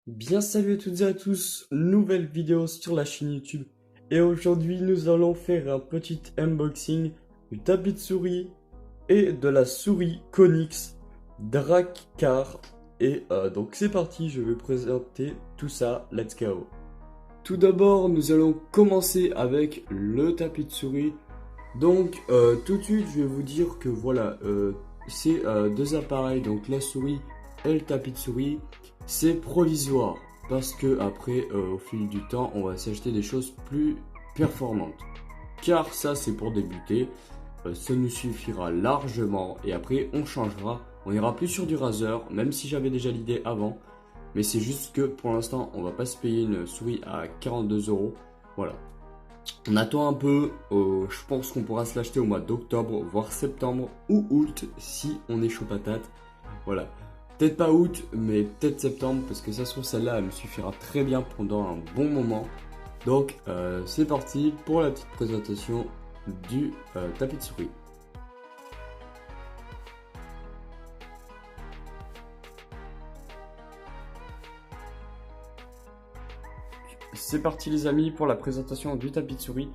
Bien salut à toutes et à tous, nouvelle vidéo sur la chaîne YouTube. Et aujourd'hui nous allons faire un petit unboxing du tapis de souris et de la souris Konix Drakkar. Et donc c'est parti, je vais présenter tout ça, let's go. Tout d'abord nous allons commencer avec le tapis de souris. Donc tout de suite je vais vous dire que voilà, c'est deux appareils, donc la souris et le tapis de souris, c'est provisoire parce que après au fil du temps on va s'acheter des choses plus performantes. Car ça c'est pour débuter, ça nous suffira largement et après on changera, on ira plus sur du Razer, même si j'avais déjà l'idée avant. Mais c'est juste que pour l'instant on va pas se payer une souris à 42 euros. Voilà. On attend un peu, je pense qu'on pourra se l'acheter au mois d'octobre, voire septembre ou août si on est chaud patate. Voilà. Peut-être pas août, mais peut-être septembre, parce que ça se trouve celle-là, elle me suffira très bien pendant un bon moment. Donc c'est parti pour la petite présentation du tapis de souris. C'est parti les amis pour la présentation du tapis de souris.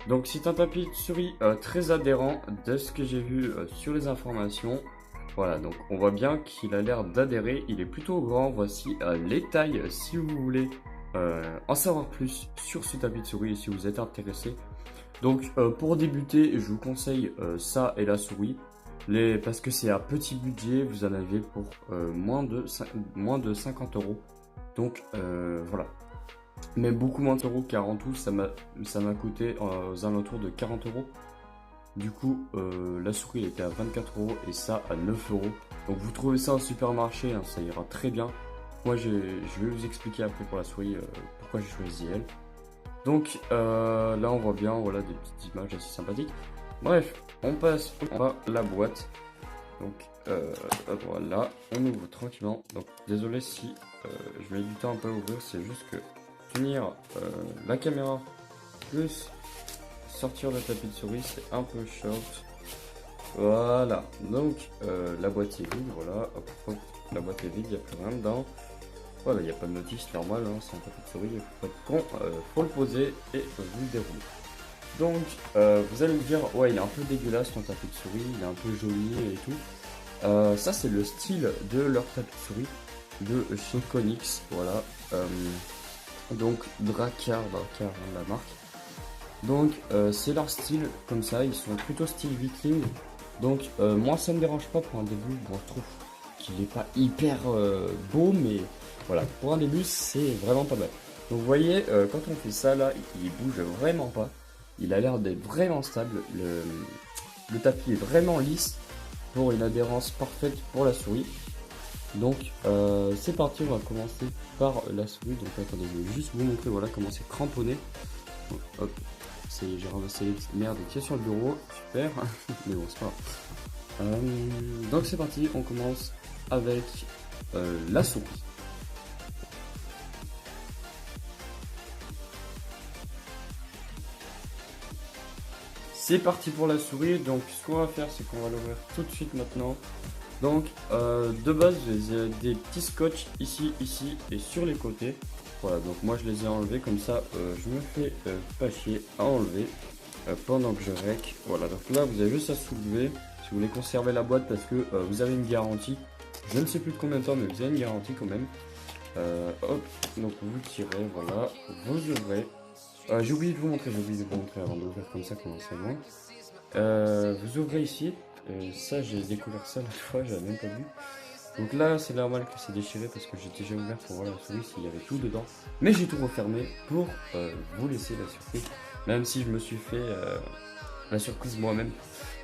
Donc c'est un tapis de souris très adhérent de ce que j'ai vu sur les informations. Voilà, donc on voit bien qu'il a l'air d'adhérer, il est plutôt grand. Voici les tailles si vous voulez en savoir plus sur ce tapis de souris et si vous êtes intéressé. Donc pour débuter, je vous conseille ça et la souris. Parce que c'est à petit budget, vous en avez pour moins de 50 euros. Donc voilà. Mais beaucoup moins d'euros car en tout ça m'a coûté aux alentours de 40 euros. Du coup la souris elle était à 24 euros et ça à 9 euros. Donc vous trouvez ça au supermarché, hein, ça ira très bien. Moi je vais vous expliquer après pour la souris pourquoi j'ai choisi elle. Donc là on voit bien voilà des petites images assez sympathiques. Bref, on passe à la boîte. Donc voilà, on ouvre tranquillement. Donc désolé si je mets du temps un peu à ouvrir, c'est juste que tenir la caméra plus sortir le tapis de souris c'est un peu short. Voilà, donc la boîte est vide, voilà, hop, hop, la boîte est vide, il n'y a plus rien dedans. Voilà, il n'y a pas de notice, normal, hein, c'est un tapis de souris, il faut être con, faut le poser et vous le déroulez. Donc vous allez me dire, ouais il est un peu dégueulasse ton tapis de souris, il est un peu joli et tout. Ça c'est le style de leur tapis de souris de chez Konix, voilà. Donc Drakkar, hein, la marque. Donc c'est leur style comme ça, ils sont plutôt style viking. Donc moi ça me dérange pas pour un début, bon je trouve qu'il est pas hyper beau, mais voilà, pour un début c'est vraiment pas mal. Donc vous voyez, quand on fait ça là, il bouge vraiment pas. Il a l'air d'être vraiment stable, le tapis est vraiment lisse pour une adhérence parfaite pour la souris. Donc c'est parti, on va commencer par la souris. Donc attendez, je vais juste vous montrer voilà comment c'est cramponné. Donc, hop, j'ai ramassé les merdes qui est sur le bureau, super, mais bon c'est pas grave. Donc c'est parti, on commence avec la souris. C'est parti pour la souris, donc ce qu'on va faire c'est qu'on va l'ouvrir tout de suite maintenant. Donc de base j'ai des petits scotch ici, ici et sur les côtés. Voilà, donc moi je les ai enlevés comme ça je me fais pas chier à enlever pendant que je rec. Voilà, donc là vous avez juste à soulever si vous voulez conserver la boîte parce que vous avez une garantie. Je ne sais plus de combien de temps mais vous avez une garantie quand même. Hop, donc vous tirez, voilà, vous ouvrez. J'ai oublié de vous montrer, avant d'ouvrir comme ça comment c'est loin. Vous ouvrez ici. Ça j'ai découvert ça l'autre fois, j'avais même pas vu. Donc là c'est normal que c'est déchiré parce que j'ai déjà ouvert pour voir la souris s'il y avait tout dedans. Mais j'ai tout refermé pour vous laisser la surprise. Même si je me suis fait la surprise moi-même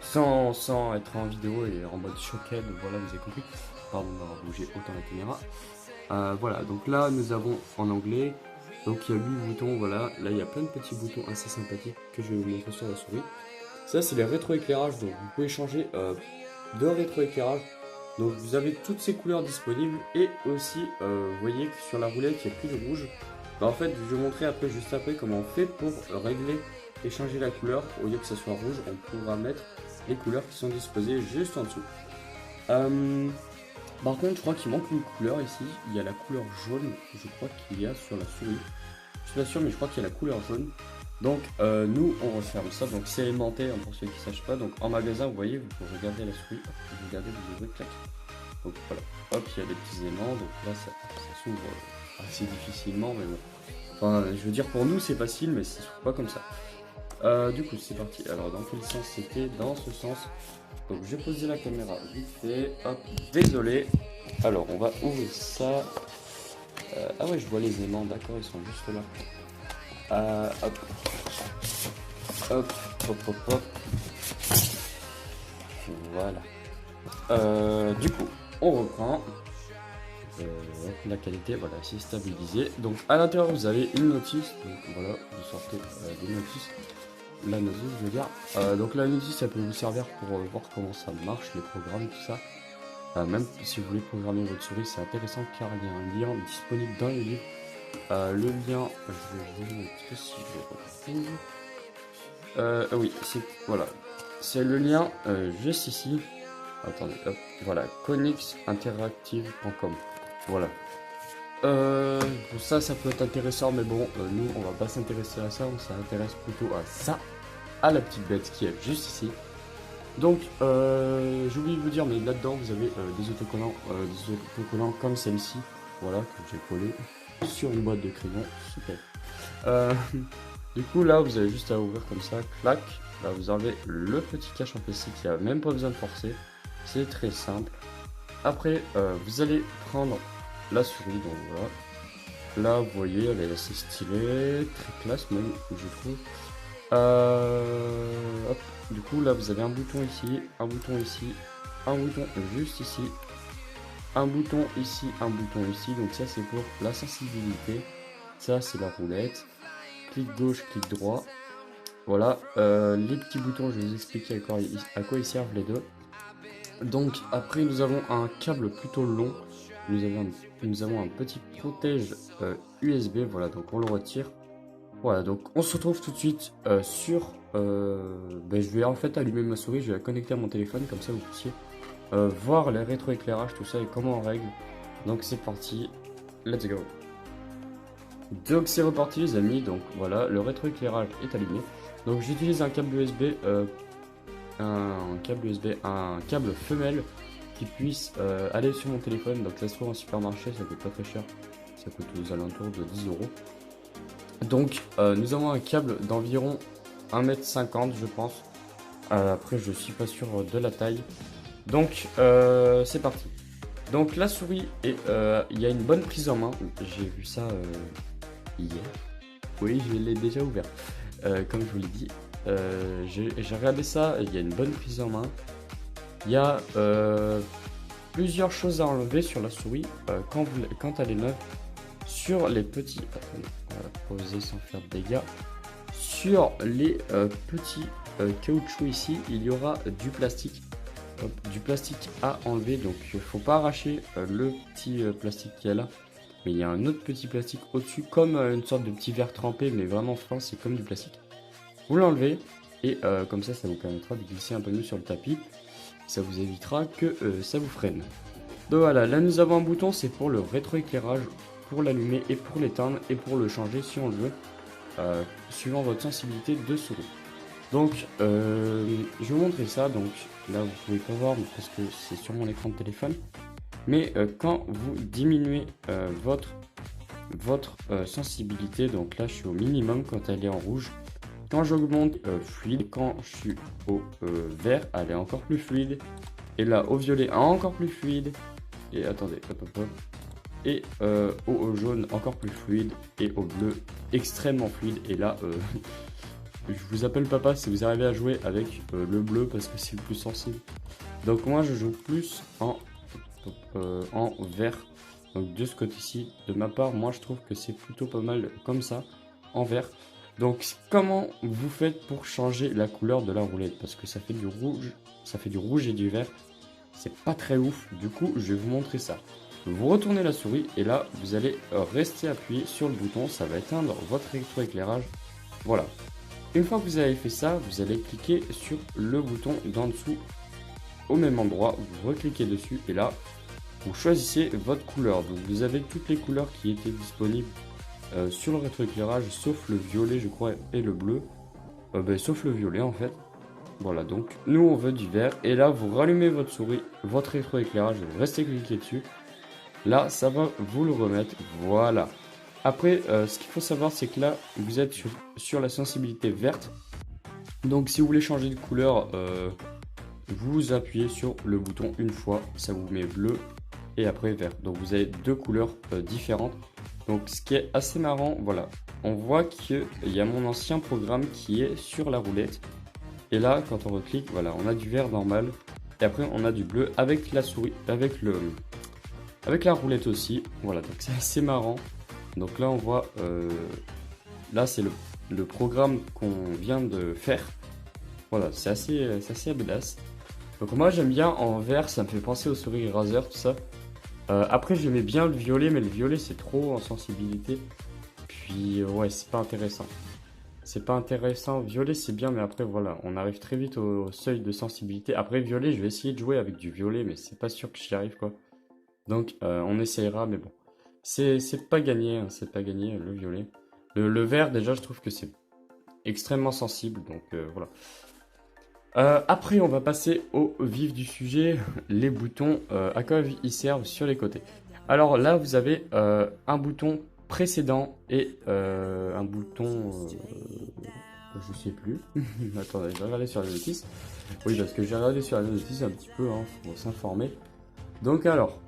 sans être en vidéo et en mode choquette. Voilà, vous avez compris. Pardon d'avoir bougé autant la caméra. Voilà, donc là nous avons en anglais. Donc il y a 8 boutons, voilà. Là il y a plein de petits boutons assez sympathiques que je vais vous montrer sur la souris. Ça c'est les rétroéclairages, donc vous pouvez changer de rétroéclairage. Donc vous avez toutes ces couleurs disponibles et aussi vous voyez que sur la roulette il n'y a plus de rouge. Bah, en fait je vais vous montrer après, juste après comment on fait pour régler et changer la couleur. Au lieu que ça soit rouge, on pourra mettre les couleurs qui sont disposées juste en dessous. Par contre, je crois qu'il manque une couleur ici. Il y a la couleur jaune, je crois qu'il y a sur la souris. Je suis pas sûr, mais je crois qu'il y a la couleur jaune. Donc, nous, on referme ça. Donc, c'est aimanté, hein, pour ceux qui ne sachent pas. Donc, en magasin, vous voyez, vous pouvez regarder la souris. Hop, vous regardez, vous ouvrez, clac. Donc, voilà. Hop, il y a des petits aimants. Donc là, ça s'ouvre assez difficilement, mais bon. Enfin, je veux dire, pour nous, c'est facile, mais ça s'ouvre pas comme ça. Du coup, c'est parti. Alors, dans quel sens c'était? Dans ce sens. Donc, j'ai posé la caméra vite fait. Hop, désolé. Alors, on va ouvrir ça. Ah ouais, je vois les aimants, d'accord, ils sont juste là. Hop. Hop, hop, hop, hop. Voilà. Du coup, on reprend. La qualité, voilà, c'est stabilisé. Donc, à l'intérieur, vous avez une notice. Donc, voilà, vous sortez des notices. La notice, je veux dire. Donc, la notice, ça peut vous servir pour voir comment ça marche, les programmes, tout ça. Même si vous voulez programmer votre souris, c'est intéressant car il y a un lien disponible dans le livre. Le lien, je vais vous montrer si je le retrouve. Oui, c'est voilà, c'est le lien juste ici. Attendez, hop, voilà, connixinteractive.com. Voilà. Pour ça peut être intéressant, mais bon, nous, on va pas s'intéresser à ça, on s'intéresse plutôt à ça, à la petite bête qui est juste ici. Donc, j'ai oublié de vous dire, mais là-dedans, vous avez des autocollants comme celle-ci, voilà, que j'ai collé sur une boîte de crayon, super. Du coup, là, vous avez juste à ouvrir comme ça, clac, là, vous enlevez le petit cache en plastique, il n'y a même pas besoin de forcer, c'est très simple. Après, vous allez prendre la souris, donc voilà. Là, vous voyez, elle est assez stylée, très classe même, je trouve. Hop. Du coup, là, vous avez un bouton ici, un bouton ici, un bouton juste ici, un bouton ici, un bouton ici. Donc ça, c'est pour la sensibilité. Ça, c'est la roulette. Clic gauche, clic droit. Voilà. Les petits boutons, je vais vous expliquer à quoi ils servent les deux. Donc, après, nous avons un câble plutôt long. Nous avons un petit protège USB. Voilà, donc on le retire. Voilà, donc on se retrouve tout de suite sur... je vais en fait allumer ma souris, je vais la connecter à mon téléphone, comme ça vous puissiez voir les rétroéclairages, tout ça et comment on règle. Donc c'est parti, let's go. Donc c'est reparti les amis, donc voilà, le rétroéclairage est allumé. Donc j'utilise un câble USB, un câble femelle qui puisse aller sur mon téléphone. Donc ça se trouve en supermarché, ça coûte pas très cher, ça coûte aux alentours de 10 €. Donc nous avons un câble d'environ 1,50 m je pense. Après je suis pas sûr de la taille. Donc c'est parti. Donc la souris, il y a une bonne prise en main. J'ai vu ça hier. Oui, je l'ai déjà ouvert. Comme je vous l'ai dit. J'ai regardé ça, il y a une bonne prise en main. Il y a plusieurs choses à enlever sur la souris quand elle est neuve. Sur les petits... Attendez, on va poser sans faire de dégâts. Sur les petits caoutchoucs ici, il y aura du plastique. Hop, du plastique à enlever. Donc il ne faut pas arracher le petit plastique qu'il y a là. Mais il y a un autre petit plastique au-dessus, comme une sorte de petit verre trempé, mais vraiment fin, c'est comme du plastique. Vous l'enlevez et comme ça vous permettra de glisser un peu mieux sur le tapis. Ça vous évitera que ça vous freine. Donc voilà, là nous avons un bouton, c'est pour le rétroéclairage, pour l'allumer et pour l'éteindre et pour le changer si on le veut, suivant votre sensibilité de souris. Donc je vais vous montrer ça. Donc là vous pouvez pas voir parce que c'est sur mon écran de téléphone, mais quand vous diminuez votre sensibilité, donc là je suis au minimum quand elle est en rouge. Quand j'augmente fluide, quand je suis au vert, elle est encore plus fluide. Et là au violet, encore plus fluide. Et attendez, hop, hop, hop. Et au jaune, encore plus fluide. Et au bleu, extrêmement fluide. Et là, je vous appelle papa si vous arrivez à jouer avec le bleu parce que c'est le plus sensible. Donc moi, je joue plus en vert. Donc de ce côté-ci, de ma part, moi je trouve que c'est plutôt pas mal comme ça, en vert. Donc comment vous faites pour changer la couleur de la roulette? Parce que ça fait du rouge et du vert. C'est pas très ouf. Du coup, je vais vous montrer ça. Vous retournez la souris et là, vous allez rester appuyé sur le bouton. Ça va éteindre votre rétroéclairage. Voilà. Une fois que vous avez fait ça, vous allez cliquer sur le bouton d'en dessous au même endroit. Vous recliquez dessus et là, vous choisissez votre couleur. Donc vous avez toutes les couleurs qui étaient disponibles sur le rétroéclairage, sauf le violet je crois et le bleu. Sauf le violet en fait. Voilà, donc nous on veut du vert. Et là vous rallumez votre souris, votre rétroéclairage, vous restez cliqué dessus. Là ça va vous le remettre, voilà. Après ce qu'il faut savoir c'est que là vous êtes sur la sensibilité verte. Donc si vous voulez changer de couleur, vous appuyez sur le bouton une fois, ça vous met bleu et après vert. Donc vous avez deux couleurs différentes. Donc ce qui est assez marrant, voilà, on voit qu'il y a mon ancien programme qui est sur la roulette. Et là, quand on reclique, voilà, on a du vert normal. Et après, on a du bleu avec la souris, avec la roulette aussi. Voilà, donc c'est assez marrant. Donc là, on voit, là, c'est le programme qu'on vient de faire. Voilà, c'est assez badass. Donc moi, j'aime bien en vert, ça me fait penser aux souris Razer, tout ça. Après, j'aimais bien le violet, mais le violet, c'est trop en sensibilité. Puis, ouais, c'est pas intéressant. C'est pas intéressant. Violet, c'est bien, mais après, voilà, on arrive très vite au seuil de sensibilité. Après, violet, je vais essayer de jouer avec du violet, mais c'est pas sûr que j'y arrive, quoi. Donc, on essayera, mais bon. C'est pas gagné, hein, c'est pas gagné, le violet. Le vert, déjà, je trouve que c'est extrêmement sensible, donc voilà. Après, on va passer au vif du sujet, les boutons, à quoi ils servent sur les côtés. Alors là, vous avez un bouton précédent et un bouton, je sais plus. Attendez, je vais regarder sur la notice. Oui, parce que j'ai regardé sur la notice un petit peu, hein, pour s'informer. Donc alors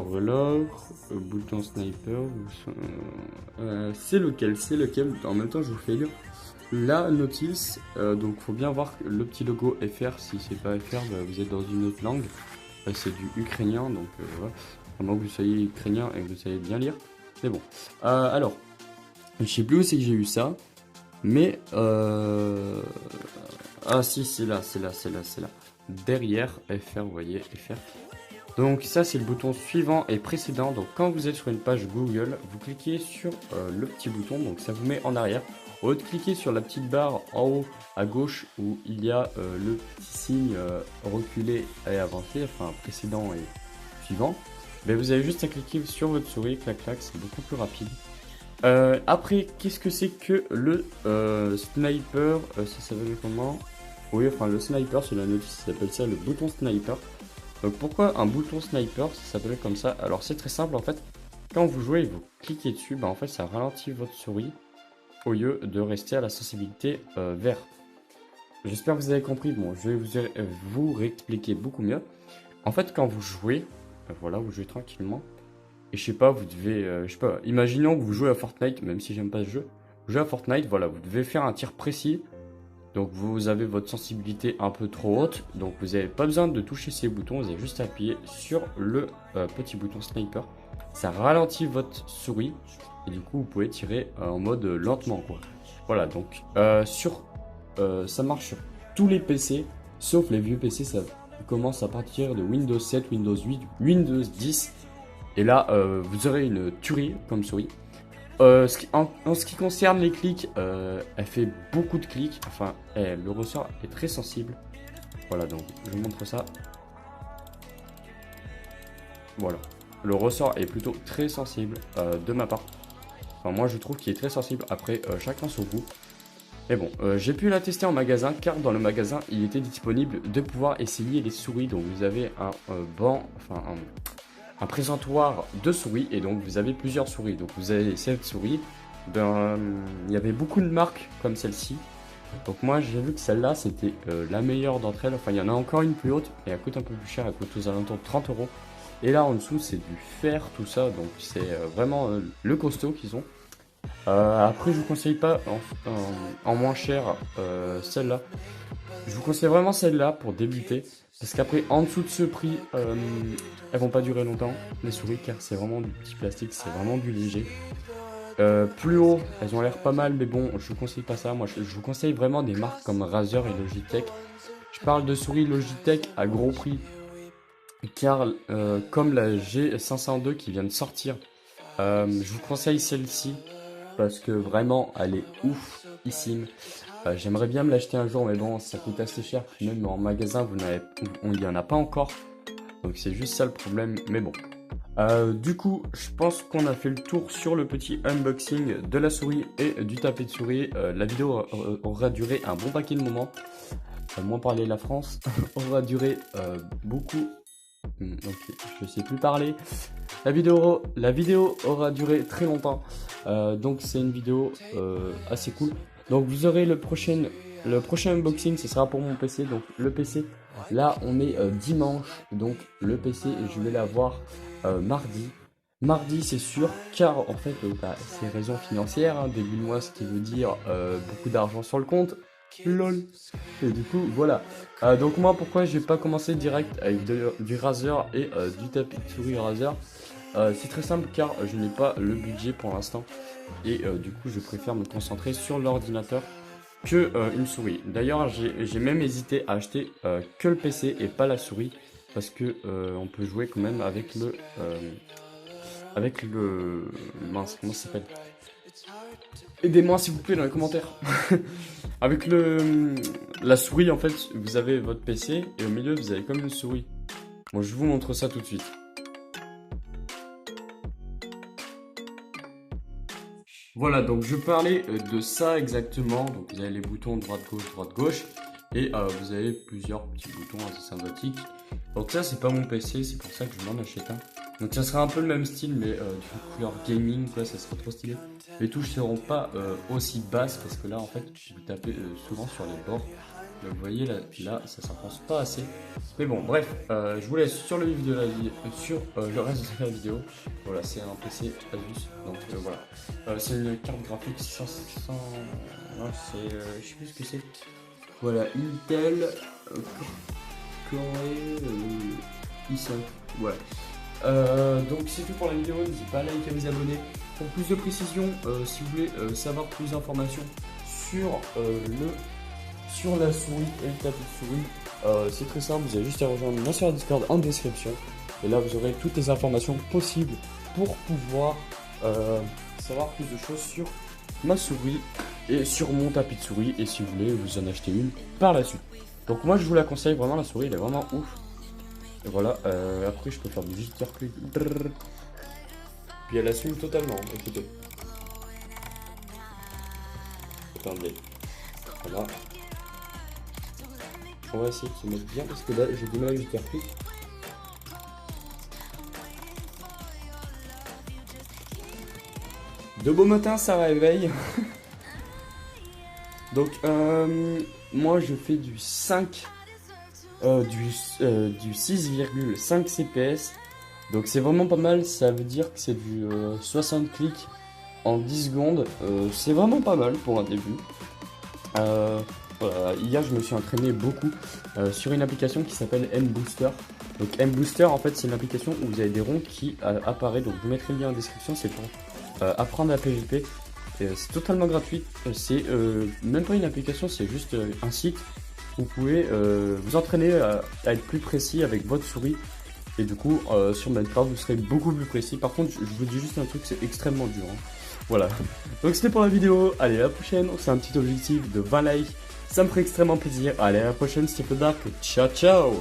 voilà, bouton sniper, c'est lequel, en même temps je vous fais lire la notice, donc faut bien voir le petit logo FR, si c'est pas FR, vous êtes dans une autre langue, c'est du ukrainien, donc voilà, à moins que vous soyez ukrainien et que vous savez bien lire, mais bon, alors, je sais plus où c'est que j'ai eu ça, mais, ah si, c'est là, derrière FR, vous voyez, FR. Donc ça c'est le bouton suivant et précédent. Donc quand vous êtes sur une page Google, vous cliquez sur le petit bouton, donc ça vous met en arrière. Au lieu de cliquer sur la petite barre en haut à gauche où il y a le petit signe reculer et avancer, enfin précédent et suivant, ben, vous avez juste à cliquer sur votre souris, clac clac, c'est beaucoup plus rapide. Après, qu'est-ce que c'est que le sniper, ça s'appelle comment? Oui, enfin le sniper, sur la notice, ça s'appelle ça le bouton sniper. Donc pourquoi un bouton sniper, ça s'appelle comme ça? Alors c'est très simple en fait, quand vous jouez et vous cliquez dessus, bah en fait ça ralentit votre souris au lieu de rester à la sensibilité vert. J'espère que vous avez compris, bon je vais vous réexpliquer beaucoup mieux. En fait quand vous jouez, voilà, vous jouez tranquillement, et je sais pas, vous devez, je sais pas, imaginons que vous jouez à Fortnite, même si j'aime pas ce jeu, vous jouez à Fortnite, voilà, vous devez faire un tir précis. Donc vous avez votre sensibilité un peu trop haute, donc vous n'avez pas besoin de toucher ces boutons, vous avez juste à appuyer sur le petit bouton sniper. Ça ralentit votre souris et du coup vous pouvez tirer en mode lentement quoi. Voilà, donc ça marche sur tous les PC, sauf les vieux PC, ça commence à partir de Windows 7, Windows 8, Windows 10. Et là vous aurez une tuerie comme souris. En ce qui concerne les clics, elle fait beaucoup de clics, enfin le ressort est très sensible. Voilà, donc je vous montre ça. Voilà, le ressort est plutôt très sensible de ma part. Enfin moi je trouve qu'il est très sensible, après chacun son goût. Mais bon, j'ai pu la tester en magasin car dans le magasin il était disponible de pouvoir essayer les souris. Donc vous avez un banc, enfin un présentoir de souris et donc vous avez plusieurs souris. Donc vous avez cette souris, il y avait beaucoup de marques comme celle-ci. Donc moi j'ai vu que celle-là c'était la meilleure d'entre elles. Enfin il y en a encore une plus haute et elle coûte un peu plus cher, elle coûte aux alentours de 30 €. Et là en dessous c'est du fer tout ça, donc c'est vraiment le costaud qu'ils ont. Après je vous conseille pas en moins cher celle-là. Je vous conseille vraiment celle-là pour débuter. Parce qu'après, en dessous de ce prix, elles vont pas durer longtemps, les souris, car c'est vraiment du petit plastique, c'est vraiment du léger. Plus haut, elles ont l'air pas mal, mais bon, je vous conseille pas ça. Moi, je vous conseille vraiment des marques comme Razer et Logitech. Je parle de souris Logitech à gros prix, car comme la G502 qui vient de sortir, je vous conseille celle-ci, parce que vraiment, elle est oufissime. J'aimerais bien me l'acheter un jour, mais bon, ça coûte assez cher. Même en magasin, il n'y en a pas encore. Donc c'est juste ça le problème, mais bon. Du coup, je pense qu'on a fait le tour sur le petit unboxing de la souris et du tapis de souris. La vidéo aura duré un bon paquet de moments. Moins parler la France aura duré beaucoup. Ok, je sais plus parler. La vidéo aura duré très longtemps. Donc c'est une vidéo assez cool. Donc vous aurez le prochain unboxing, ce sera pour mon PC. Donc le PC, là on est dimanche. Donc le PC, je vais l'avoir mardi. Mardi c'est sûr, car en fait c'est raison financière, hein, début de mois, ce qui veut dire beaucoup d'argent sur le compte. LOL. Et du coup voilà. Donc moi pourquoi j'ai pas commencé direct avec du Razer et du tapis de souris Razer. C'est très simple car je n'ai pas le budget pour l'instant. Et du coup je préfère me concentrer sur l'ordinateur que une souris. D'ailleurs j'ai même hésité à acheter que le PC et pas la souris. Parce que on peut jouer quand même avec le mince, comment ça s'appelle? Aidez-moi s'il vous plaît dans les commentaires. Avec la souris en fait, vous avez votre PC et au milieu vous avez comme une souris. Bon, je vous montre ça tout de suite. Voilà, donc je parlais de ça exactement. Donc vous avez les boutons droite-gauche. Et vous avez plusieurs petits boutons assez sympathiques. Donc ça c'est pas mon PC, c'est pour ça que je m'en achète un. Donc ça sera un peu le même style mais d'une couleur gaming quoi, ça sera trop stylé. Les touches seront pas aussi basses parce que là en fait vous tapez souvent sur les bords. Vous voyez là ça s'enfonce pas assez. Mais bon bref, je vous laisse sur le vif de la vidéo, sur le reste de la vidéo. Voilà, c'est un PC Asus. Donc voilà. C'est une carte graphique 500. Non, c'est. Je sais plus ce que c'est. Voilà, Intel Core i5. Voilà. Donc c'est tout pour la vidéo. N'hésitez pas à liker et à vous abonner. Pour plus de précision, si vous voulez savoir plus d'informations sur la souris et le tapis de souris, c'est très simple. Vous avez juste à rejoindre mon serveur Discord en description. Et là, vous aurez toutes les informations possibles pour pouvoir savoir plus de choses sur ma souris et sur mon tapis de souris. Et si vous voulez, vous en achetez une par la suite. Donc moi, je vous la conseille vraiment. La souris, elle est vraiment ouf. Et voilà. Après, je peux faire du clic. Puis elle assume totalement. Écoutez. Attendez. Voilà. On va essayer de se mettre bien parce que là, j'ai du mal à clic. De beau matin, ça réveille. Donc, moi, je fais du 5, du 6,5 CPS. Donc, c'est vraiment pas mal. Ça veut dire que c'est du 60 clics en 10 secondes. C'est vraiment pas mal pour un début. Voilà, hier, je me suis entraîné beaucoup sur une application qui s'appelle M-Booster. Donc, M-Booster, en fait, c'est une application où vous avez des ronds qui apparaissent. Donc, je vous mettrai le lien en description. C'est pour apprendre la PVP. C'est totalement gratuit. C'est même pas une application, c'est juste un site où vous pouvez vous entraîner à être plus précis avec votre souris. Et du coup, sur Minecraft, vous serez beaucoup plus précis. Par contre, je vous dis juste un truc, c'est extrêmement dur. Hein. Voilà. Donc, c'était pour la vidéo. Allez, à la prochaine. C'est un petit objectif de 20 likes. Ça me ferait extrêmement plaisir. Allez, à la prochaine, c'était Dark. Ciao, ciao.